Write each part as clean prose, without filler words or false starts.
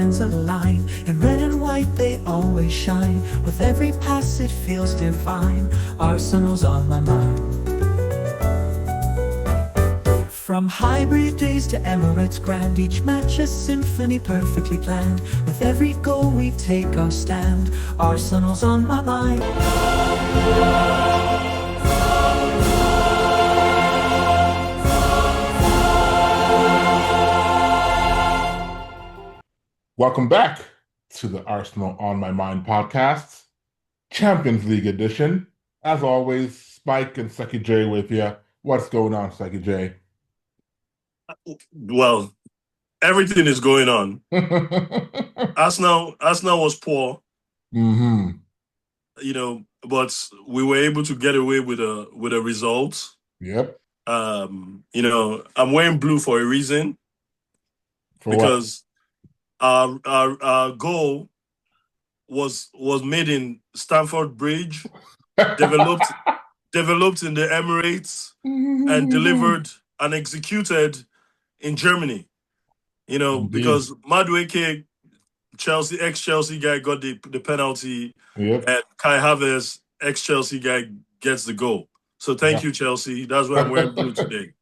hands align. In red and white they always shine. With every pass it feels divine. Arsenal's on my mind. From hybrid days to Emirates grand, each match a symphony perfectly planned. With every goal we take our stand. Arsenal's on my mind. Welcome back to the Arsenal on My Mind podcast, Champions League edition. As always, Spike and Sekijay with you. What's going on, Sekijay? Well, everything is going on. Arsenal was poor, but we were able to get away with a result. Yep. I'm wearing blue for a reason. Because our goal was made in Stamford Bridge, developed in the Emirates, and delivered and executed in Germany. Because Madueke, ex-Chelsea guy, got the penalty, and Kai Havertz, ex-Chelsea guy, gets the goal. So thank you, Chelsea. That's why I'm wearing blue today.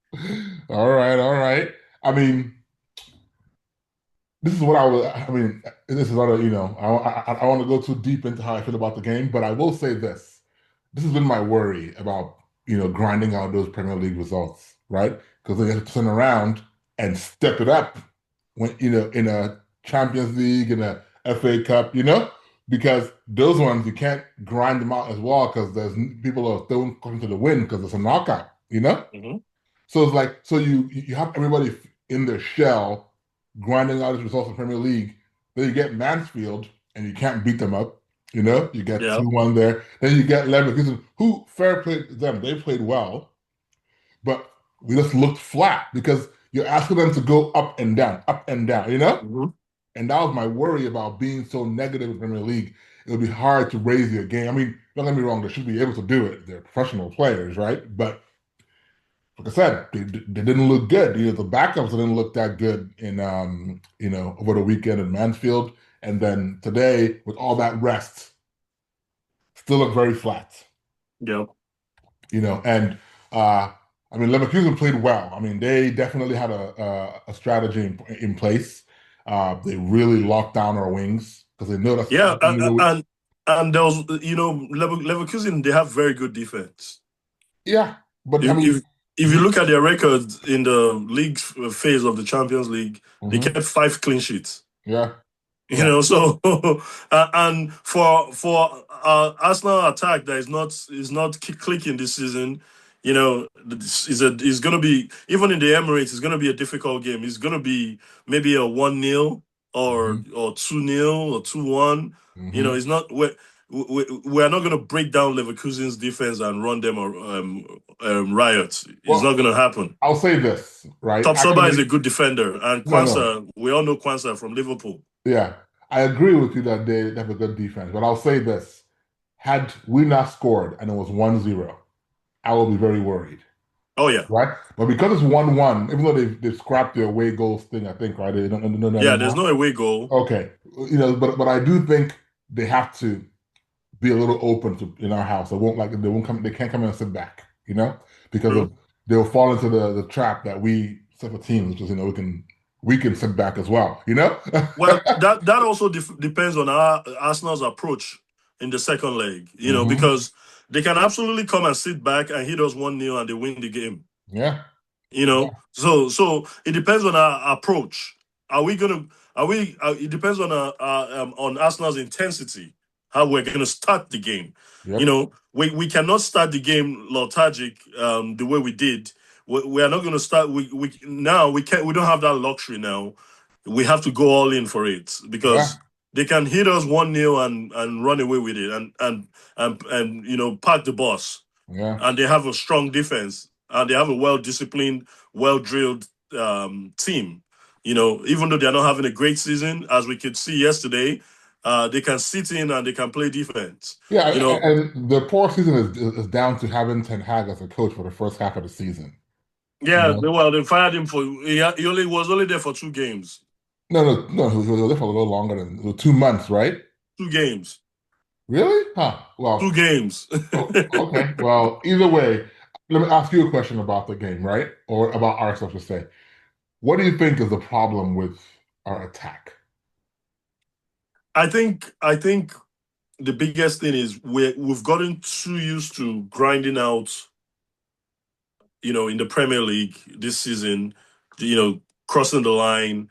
All right. I mean, this is what this is not I want to go too deep into how I feel about the game, but I will say this. This has been my worry about, grinding out those Premier League results, right? Because they have to turn around and step it up when, in a Champions League, in a FA Cup, because those ones, you can't grind them out as well because there's people are still coming to the win because it's a knockout, Mm-hmm. So it's like, so you have everybody in their shell grinding out his results in Premier League. Then you get Mansfield and you can't beat them up. You get 2-1 there. Then you get Leverkusen, who fair play to them. They played well, but we just looked flat because you're asking them to go up and down, Mm-hmm. And that was my worry about being so negative in Premier League. It would be hard to raise your game. I mean, don't get me wrong, they should be able to do it. They're professional players, right? But like I said, they didn't look good. The backups didn't look that good in over the weekend in Mansfield. And then today, with all that rest, still look very flat. Yep. And Leverkusen played well. I mean, they definitely had a strategy in place. They really locked down our wings because they know that's and there was Leverkusen, they have very good defense. Yeah, but if you look at their record in the league phase of the Champions League, they kept 5 clean sheets. Yeah. So and for Arsenal attack that is not clicking this season, it's going to be, even in the Emirates, it's going to be a difficult game. It's going to be maybe a 1-0 or 2-0 or 2-1. It's not we're not going to break down Leverkusen's defense and run them riots. It's not going to happen. I'll say this, right? Tapsoba is a good defender, and Kwanzaa, we all know Kwanzaa from Liverpool. Yeah, I agree with you that they have a good defense, but I'll say this. Had we not scored and it was 1-0, I will be very worried. Oh, yeah. Right? But because it's 1-1, even though they've scrapped the away goals thing, I think, right? They don't know there's no away goal. Okay. But I do think they have to be a little open in our house. They can't come in and sit back, because they'll fall into the trap that we set for teams, which is, we can sit back as well, Well, that also depends on Arsenal's approach in the second leg, because they can absolutely come and sit back and hit us 1-0 and they win the game. Yeah. So it depends on our approach. It depends on Arsenal's intensity, how we're going to start the game. Yep. We cannot start the game lethargic the way we did. We are not going to start. We can't. We don't have that luxury now. We have to go all in for it because they can hit us 1-0 and run away with it and park the bus. Yeah. And they have a strong defense and they have a well-disciplined, well-drilled team. Even though they're not having a great season, as we could see yesterday, they can sit in and they can play defense. Yeah, and the poor season is down to having Ten Hag as a coach for the first half of the season. Yeah, they fired him for he was only there for 2 games. No. He was there for a little longer than 2 months, right? 2 games. Really? Huh. Two Well, games. oh, okay. Well, either way, let me ask you a question about the game, right? Or about Arsenal, to say. What do you think is the problem with our attack? I think the biggest thing is we've gotten too used to grinding out, in the Premier League this season, crossing the line,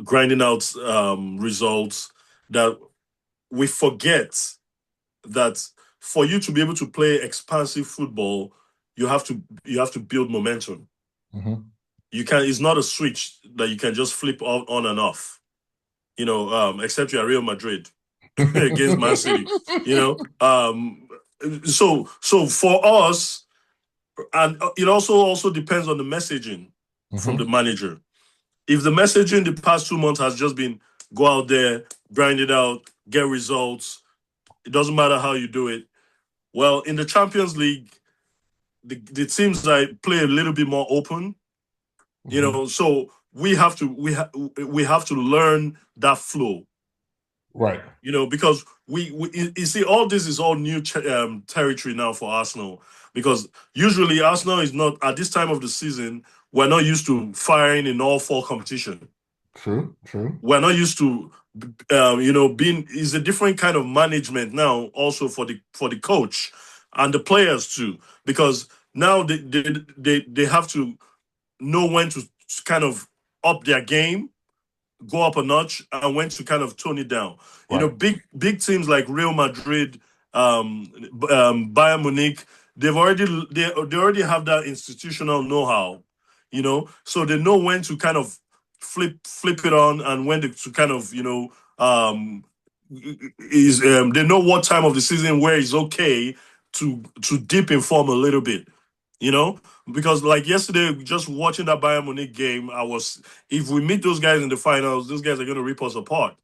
grinding out results, that we forget that for you to be able to play expansive football, you have to build momentum. Hmm. You can It's not a switch that you can just flip on and off. Except you're Real Madrid against Man City. You know, so for us, and it also depends on the messaging from the Hmm. manager. If the messaging the past 2 months has just been go out there, grind it out, get results, it doesn't matter how you do it. Well, in the Champions League, the teams like play a little bit more open, Hmm. so we have to learn that flow, Right. because we you see, all this is all new territory now for Arsenal, because usually Arsenal is not, at this time of the season, we're not used to firing in all four competition. True. True. We're not used to, being, is a different kind of management now also for the coach and the players too, because now they have to know when to kind of up their game, go up a notch, and when to kind of tone it down. Right. Big teams like Real Madrid, Bayern Munich, they already have that institutional know-how, so they know when to kind of flip it on, and when to kind of, is they know what time of the season where it's okay to dip in form a little bit, you know because like yesterday, just watching that Bayern Munich game, if we meet those guys in the finals, those guys are going to rip us apart.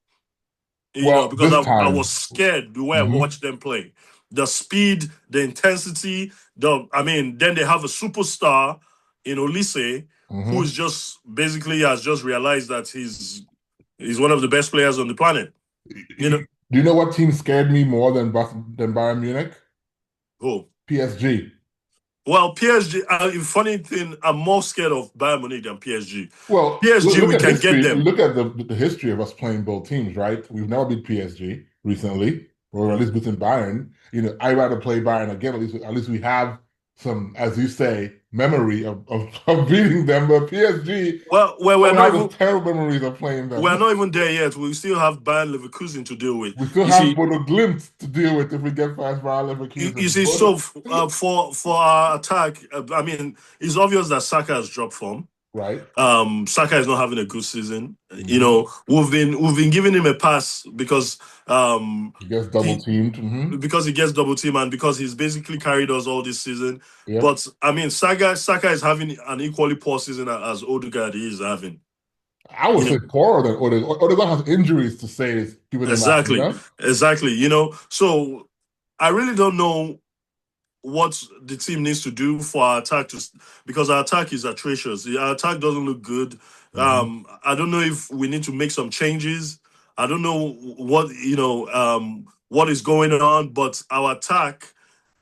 Well, Because this I was time. scared the way I Hmm. watched them play. The speed, the intensity, then they have a superstar in Olise, who is Hmm. just basically has just realized that he's one of the best players on the planet. You know, Do you know what team scared me more than Bayern Munich? who? PSG. Well, PSG. Funny thing, I'm more scared of Bayern Munich than PSG. Well, PSG, look we at can get history. them. Look at the history of us playing both teams, right? We've never beat PSG recently, or at least beaten Bayern. I'd rather play Bayern again. At least we have some, as you say, memory of beating them. But PSG, Well, we have this terrible memories of playing we're them. not even there yet. We still have Bayer Leverkusen to deal with. We still You have see, Bodo Glimt to deal with if we get past Bayer you Leverkusen. see. So for our attack, I mean, it's obvious that Saka has dropped form. Right? Saka is not having a good season. Hmm. We've been giving him a pass because He gets double he teamed. Hmm. because he gets double team, and because he's basically carried us all this season. Yep. But I mean, Saka is having an equally poor season as Odegaard is having. I would You know, say poorer than Odegaard has injuries to say is keeping him out, you exactly, know? exactly. So I really don't know what the team needs to do for our attack because our attack is atrocious. Our attack doesn't look good. Hmm. I don't know if we need to make some changes. I don't know what is going on, but our attack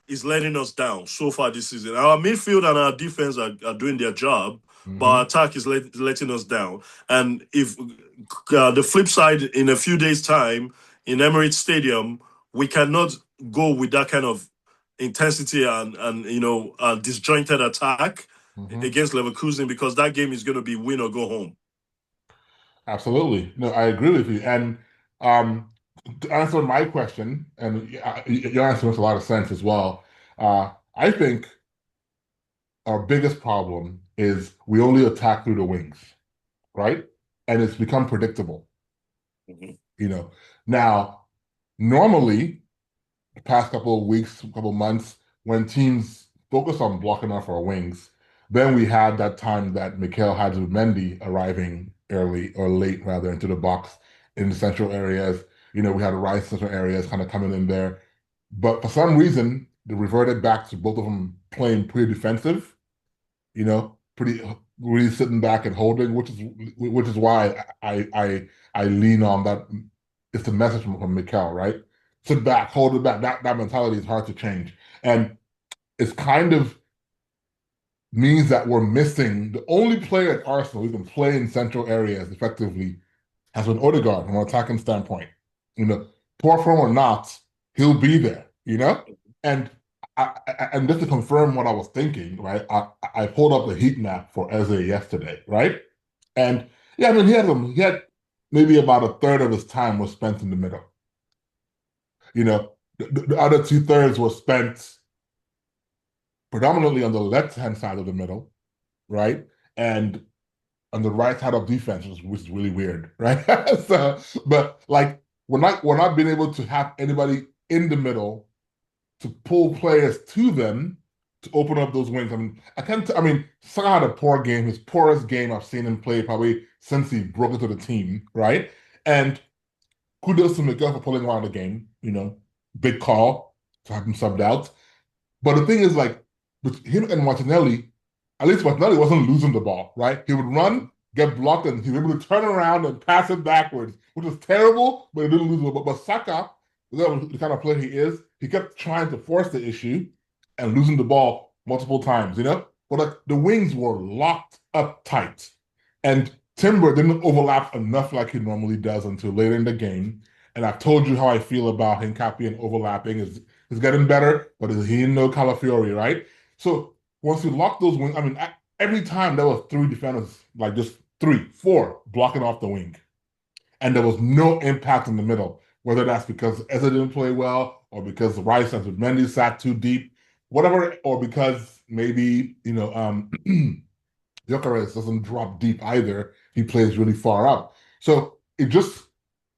is letting us down so far this season. Our midfield and our defense are doing their job, but our Hmm. attack is letting us down. And if the flip side, in a few days' time in Emirates Stadium, we cannot go with that kind of intensity and disjointed attack Hmm. against Leverkusen, because that game is going to be win or go home. Absolutely. No, I agree with you. And to answer my question, and your answer makes a lot of sense as well. I think our biggest problem is we only attack through the wings, right? And it's become predictable, Mhm. you know. Now, normally, the past couple of weeks, couple of months, when teams focus on blocking off our wings, then we had that time that Mikel Hadzumendi arriving early or late rather into the box in the central areas. We had the right central areas kind of coming in there. But for some reason, they reverted back to both of them playing pretty defensive, pretty really sitting back and holding, which is why I lean on that. It's the message from Mikel, right? Sit back, hold it back. That mentality is hard to change, and it's kind of means that we're missing the only player at Arsenal who can play in central areas effectively has been Odegaard from an attacking standpoint. Poor form or not, he'll be there. And and just to confirm what I was thinking, right? I pulled up the heat map for Eze yesterday, right? And yeah, I mean he had maybe about a third of his time was spent in the middle. The other 2/3 was spent predominantly on the left-hand side of the middle, right? And on the right side of defense, which is really weird, right? But like we're not being able to have anybody in the middle to pull players to them to open up those wings. I mean, Saka had a poor game, his poorest game I've seen him play probably since he broke into the team, right? And kudos to Miguel for pulling around the game, big call to have him subbed out. But the thing is, like, with him and Martinelli, at least Martinelli wasn't losing the ball, right? He would run, get blocked, and he was able to turn around and pass it backwards, which was terrible, but he didn't lose the ball. But Saka, the kind of player he is, he kept trying to force the issue and losing the ball multiple times, But like the wings were locked up tight. And Timber didn't overlap enough like he normally does until later in the game. And I've told you how I feel about Hincapié and overlapping. Is getting better, but he didn't know Calafiori, right? So once you lock those wings, every time there was three defenders, like just 3, 4 blocking off the wing. And there was no impact in the middle, whether that's because Eze didn't play well, or because Rice and Mendy sat too deep, whatever, or because maybe, Gyökeres doesn't drop deep either. He plays really far up. So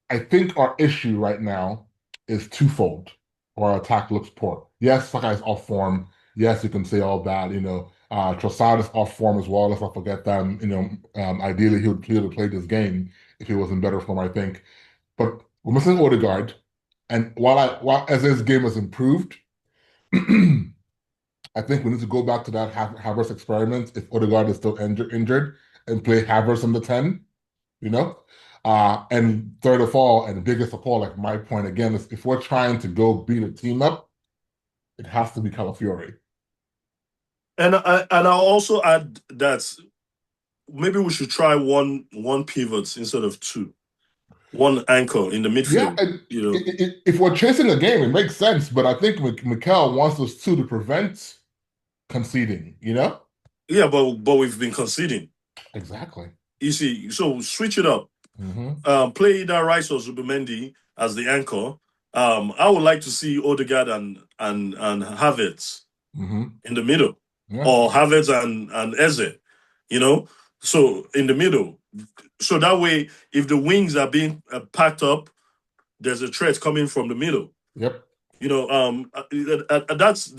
I think our issue right now is twofold. Our attack looks poor. Yes, Saka is off form. Yes, you can say all that. Trossard is off form as well. Let's not forget that. Ideally, he would have played this game if he was in better form, I think. But we're missing Odegaard. And while Eze's game has improved, I think we need to go back to that Havertz experiment if Odegaard is still injured and play Havertz on the 10, And third of all, and biggest of all, like my point again, is if we're trying to go beat a team up, it has to be Calafiori. And I'll also add that maybe we should try one pivot instead of 2. One anchor in the midfield. Yeah, if we're chasing a game, it makes sense. But I think Mikel wants those 2 to prevent conceding, Yeah, but we've been conceding. Exactly. You see, so switch it up. Mm-hmm. Play either Rice or Zubimendi as the anchor. I would like to see Odegaard and Havertz in the middle, or Havertz and Eze. So in the middle. So that way, if the wings are being packed up, there's a threat coming from the middle. Yep. That's.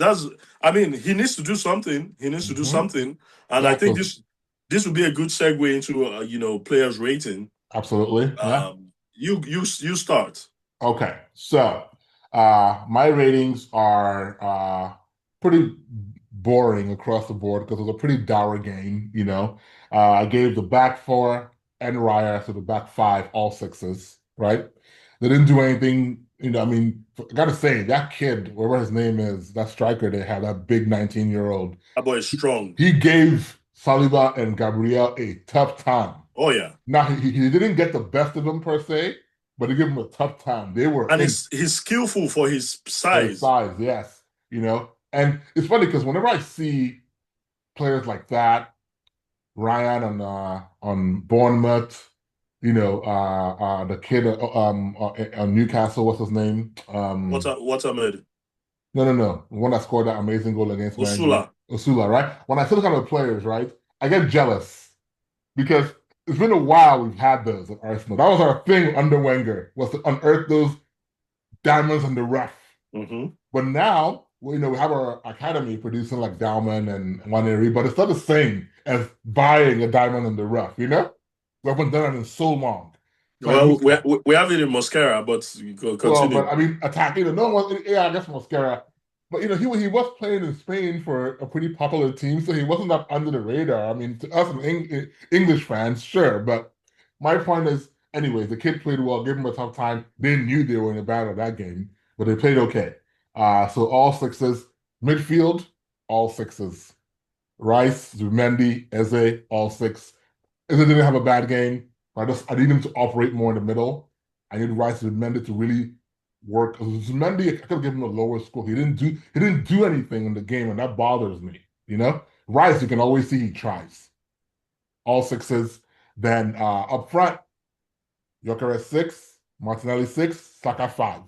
I mean, he needs to do something. He needs to do something, and I think this would be a good segue into players' rating. Absolutely. Yeah. You start. Okay. So, my ratings are pretty boring across the board because it was a pretty dour game. I gave the back 4 and Raya to the back 5 all 6s. Right? They didn't do anything. I gotta say that kid, whatever his name is, that striker they have, that big 19-year-old. That boy is strong. He gave Saliba and Gabriel a tough time. Oh yeah. Now he didn't get the best of them per se, but he gave him a tough time. They were, and he's skillful for his size. For his size, yes. And it's funny because whenever I see players like that, Ryan on Bournemouth, the kid on Newcastle, what's his name? What's Ahmed? No. The one that scored that amazing goal against Osula, right? When I see those kind of players, right, I get jealous because it's been a while we've had those at Arsenal. That was our thing under Wenger, was to unearth those diamonds in the rough. But now, we have our academy producing like Dalman and Waneri, but it's not the same as buying a diamond in the rough, We haven't done it in so long. So we have it in Mosquera, but continue. Well, but attacking, I guess Mosquera, But he was playing in Spain for a pretty popular team, so he wasn't that under the radar. I mean, to us English fans, sure. But my point is, anyways, the kid played well, gave him a tough time. They knew they were in a battle that game, but they played okay. So all sixes. Midfield, all sixes. Rice, Zubimendi, Eze, all six. Eze didn't have a bad game. I need him to operate more in the middle. I need Rice and Zubimendi to really work. Zubimendi, I could have given him a lower score. He didn't do anything in the game, and that bothers me. Rice, you can always see he tries. All sixes. Then up front, Gyökeres 6, Martinelli 6, Saka 5.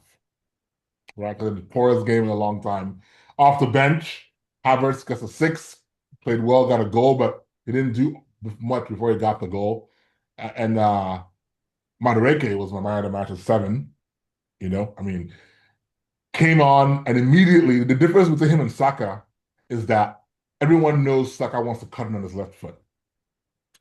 Right, because the poorest game in a long time. Off the bench, Havertz gets a 6, played well, got a goal, but he didn't do much before he got the goal. And Madueke was my man of the match at 7. I mean, came on and immediately the difference between him and Saka is that everyone knows Saka wants to cut him on his left foot.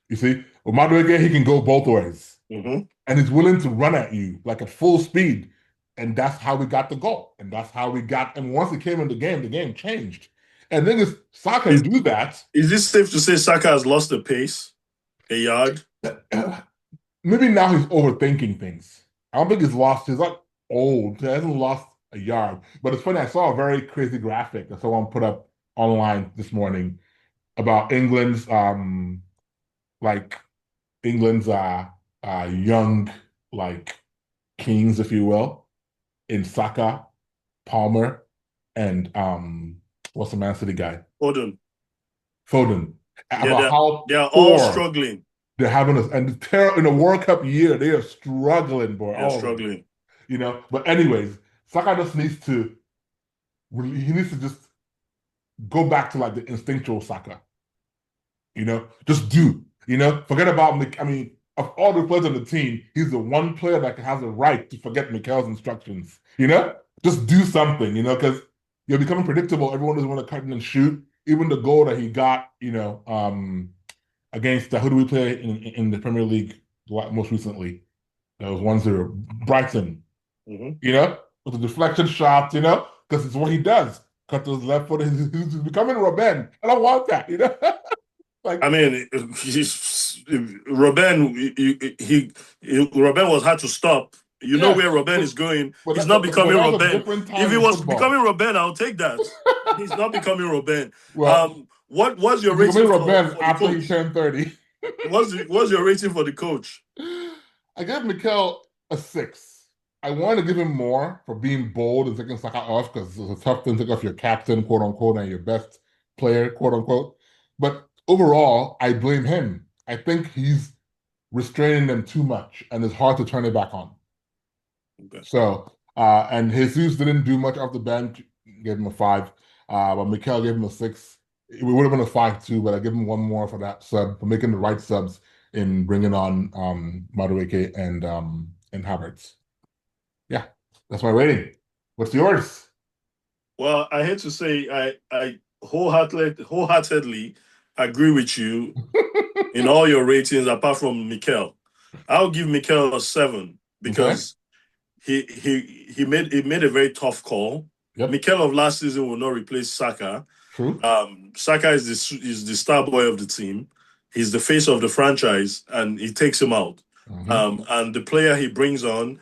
You see, with Madueke, he can go both ways. Mm-hmm. And he's willing to run at you like at full speed. And that's how we got the goal. And that's how we got, and once he came in the game changed. And then it's Saka do that. Is it safe to say Saka has lost the pace a yard? Maybe now he's overthinking things. I don't think he's not old. He hasn't lost a yard. But it's funny, I saw a very crazy graphic that someone put up online this morning about England's young kings, if you will, in Saka, Palmer, and what's the Man City guy? Foden. About how they are all struggling. They're having in a World Cup year, they are struggling, boy. They're struggling. But anyways, Saka just needs to just go back to the instinctual Saka. Just do. Forget about of all the players on the team, he's the one player that has the right to forget Mikel's instructions. Just do something, because you're becoming predictable. Everyone doesn't want to cut in and shoot. Even the goal that he got, against who do we play in the Premier League most recently? That was 1-0. Brighton. Mm-hmm. With the deflection shots, because it's what he does. Cut to his left foot. He's becoming Robben. I don't want that, Robben was hard to stop. Know where Robben is going. He's not becoming Robben. If he was becoming Robben, I'll take that. He's not becoming Robben. Well, what was your rating for after he turned 30? What's your rating for the coach? I gave Mikel a 6. I want to give him more for being bold and taking Saka off, because it's a tough thing to take off your captain, quote unquote, and your best player, quote unquote. But overall, I blame him. I think he's restraining them too much, and it's hard to turn it back on. Okay. So, and Jesus didn't do much off the bench, gave him a 5. But Mikel gave him a 6. It would have been a 5 too, but I give him one more for that sub, for making the right subs in bringing on Madueke and Havertz. Yeah, that's my rating. What's yours? Well, I hate to say, I wholeheartedly agree with you in all your ratings, apart from Mikel. I'll give Mikel a 7 because he made a very tough call. Yep. Mikel of last season will not replace Saka. True. Saka is the star boy of the team. He's the face of the franchise, and he takes him out. Mm-hmm. And the player he brings on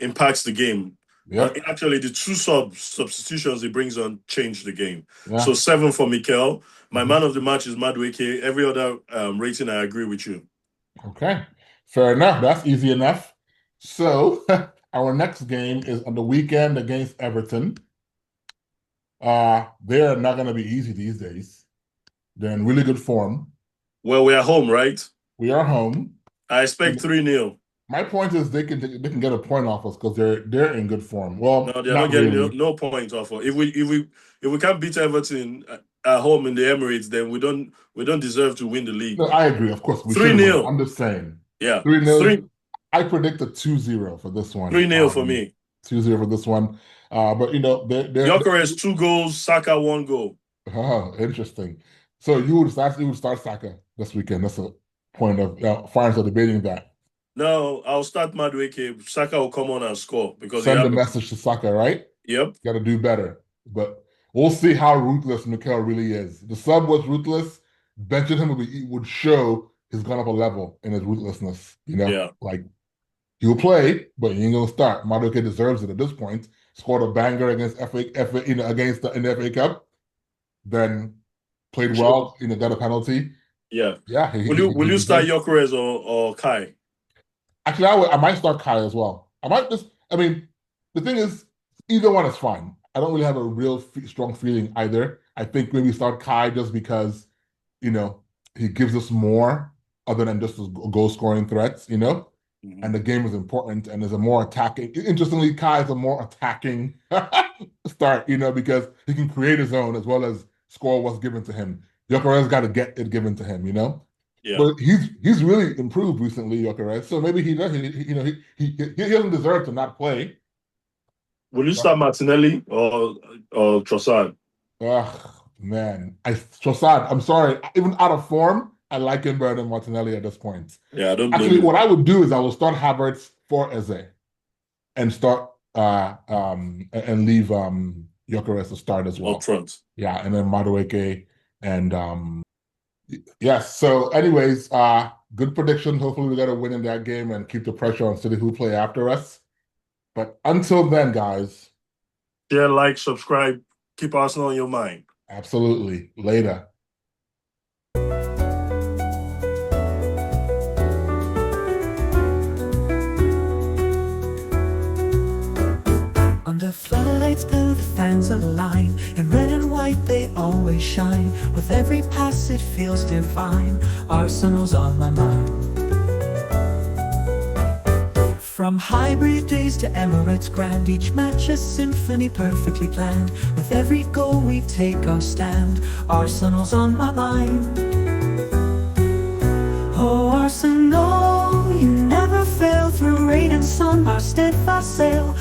impacts the game. Yep. Actually, the 2 substitutions he brings on change the game. Yeah. So 7 for Mikel. My man of the match is Madueke. Every other rating, I agree with you. Okay. Fair enough. That's easy enough. So our next game is on the weekend against Everton. They're not going to be easy these days. They're in really good form. Well, we are home, right? We are home. I expect 3-0. My point is they can get a point off us because they're in good form. Well, no, they're not getting no point off us. If we can't beat Everton at home in the Emirates, then we don't deserve to win the league. No, I agree. Of course, 3-0. I'm just saying. Yeah, 3-0. I predict a 2-0 for this one. 3-0 for me. 2-0 for this one. But Gyökeres 2 goals, Saka 1 goal. Oh, interesting. So you would start Saka this weekend. That's a point of fans are debating that. No, I'll start Madueke. Saka will come on and score because send a message to Saka, right? Yep. Got to do better. But We'll see how ruthless Mikel really is. The sub was ruthless. Benching him would show he's gone up a level in his ruthlessness. Yeah. Like he'll play, but he ain't gonna start. Madueke deserves it at this point. Scored a banger against against in the FA Cup. Then played well. Got a penalty. Yeah. Yeah. Will you start Gyökeres or Kai? Actually, I might start Kai as well. I might just. I mean, the thing is, either one is fine. I don't really have a real strong feeling either. I think maybe start Kai just because, he gives us more other than just goal scoring threats. Mm-hmm. And the game is important and there's a more attacking. Interestingly, Kai is a more attacking start. Because he can create his own as well as score what's given to him. Gyökeres got to get it given to him. Yeah. But he's really improved recently, Gyökeres. So maybe he doesn't deserve to not play. Will you start Martinelli or Trossard? Ugh, man. Trossard, I'm sorry. Even out of form, I like him better than Martinelli at this point. Yeah, I don't Actually, what I would do is I will start Havertz for Eze and start and leave Gyökeres to start as well. Up front. Yeah, and then Madueke and yes. So anyways, good prediction. Hopefully we got a win in that game and keep the pressure on City who play after us. But until then, guys. Share, like, subscribe. Keep Arsenal in your mind. Absolutely. Later. Under floodlights build the fans align. In red and white they always shine. With every pass it feels divine. Arsenal's on my mind. From hybrid days to Emirates grand, each match a symphony perfectly planned. With every goal we take our stand. Arsenal's on my mind. Oh Arsenal, you never fail. Through rain and sun our steadfast sail.